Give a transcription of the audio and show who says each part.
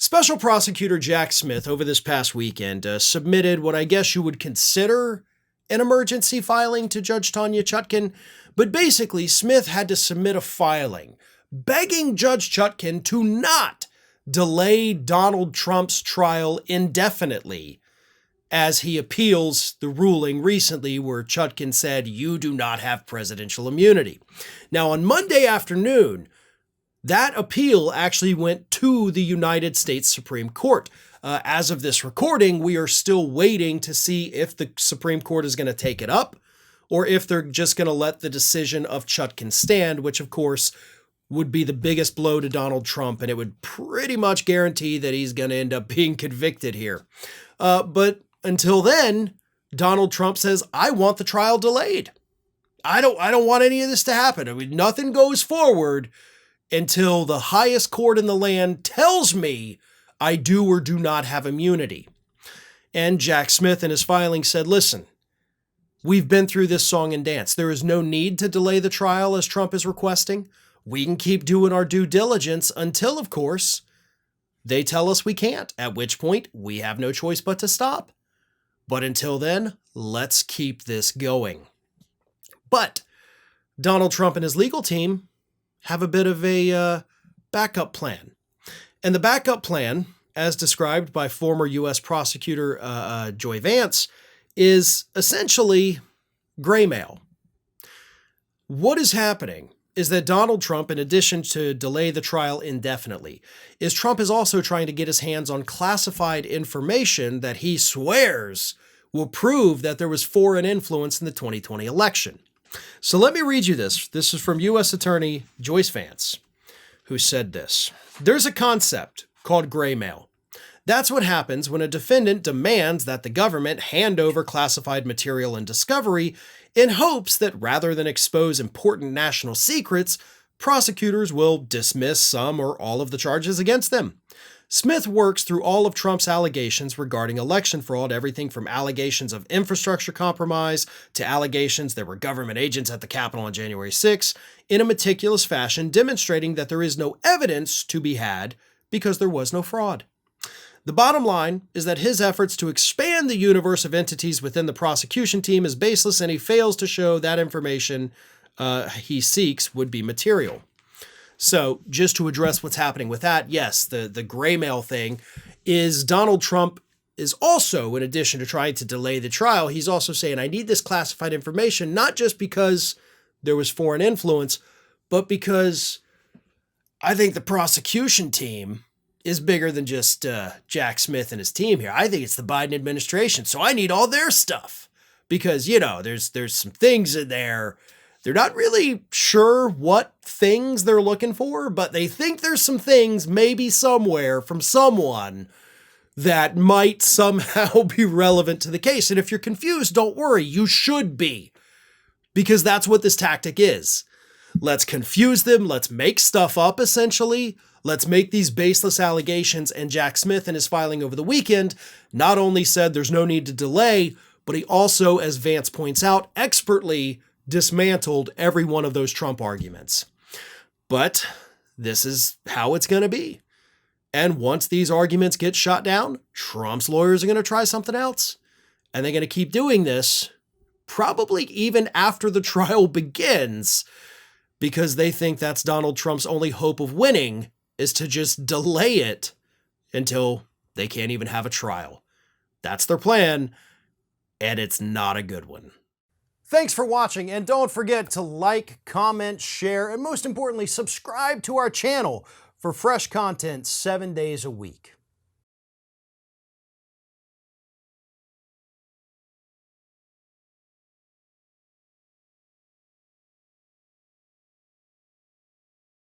Speaker 1: Special Prosecutor Jack Smith over this past weekend submitted what I guess you would consider an emergency filing to Judge Tanya Chutkan, but basically Smith had to submit a filing begging Judge Chutkan to not delay Donald Trump's trial indefinitely as he appeals the ruling recently where Chutkan said, "You do not have presidential immunity." Now, on Monday afternoon, that appeal actually went to the United States Supreme Court. As of this recording, we are still waiting to see if the Supreme Court is going to take it up or if they're just going to let the decision of Chutkan stand, which of course would be the biggest blow to Donald Trump, and it would pretty much guarantee that he's going to end up being convicted here. But until then, Donald Trump says, "I want the trial delayed. I don't want any of this to happen. I mean, nothing goes forward until the highest court in the land tells me I do or do not have immunity." And Jack Smith in his filing said, "Listen, we've been through this song and dance. There is no need to delay the trial as Trump is requesting. We can keep doing our due diligence until, of course, they tell us we can't, at which point we have no choice but to stop. But until then, let's keep this going." But Donald Trump and his legal team have a bit of a backup plan. And the backup plan, as described by former U.S. prosecutor Joy Vance, is essentially gray mail. What is happening is that Donald Trump, in addition to delay the trial indefinitely, Trump is also trying to get his hands on classified information that he swears will prove that there was foreign influence in the 2020 election. So let me read you this. This is from U.S. Attorney Joyce Vance, who said this: "There's a concept called gray mail. That's what happens when a defendant demands that the government hand over classified material in discovery in hopes that rather than expose important national secrets, prosecutors will dismiss some or all of the charges against them. Smith works through all of Trump's allegations regarding election fraud, everything from allegations of infrastructure compromise to allegations there were government agents at the Capitol on January 6, in a meticulous fashion, demonstrating that there is no evidence to be had because there was no fraud. The bottom line is that his efforts to expand the universe of entities within the prosecution team is baseless, and he fails to show that information he seeks would be material." So just to address what's happening with that, yes, the gray mail thing is Donald Trump is also, in addition to trying to delay the trial, he's also saying, I need this classified information, not just because there was foreign influence, but because I think the prosecution team is bigger than just Jack Smith and his team here. I think it's the Biden administration, so I need all their stuff because, you know, there's some things in there. They're not really sure what things they're looking for, but they think there's some things maybe somewhere from someone that might somehow be relevant to the case. And if you're confused, don't worry, you should be, because that's what this tactic is. Let's confuse them. Let's make stuff up, essentially. Let's make these baseless allegations. And Jack Smith, in his filing over the weekend, not only said there's no need to delay, but he also, as Vance points out, expertly dismantled every one of those Trump arguments. But this is how it's going to be. And once these arguments get shot down, Trump's lawyers are going to try something else. And they're going to keep doing this, probably even after the trial begins, because they think that's Donald Trump's only hope of winning is to just delay it until they can't even have a trial. That's their plan, and it's not a good one. Thanks for watching, and don't forget to like, comment, share, and most importantly, subscribe to our channel for fresh content 7 days a week.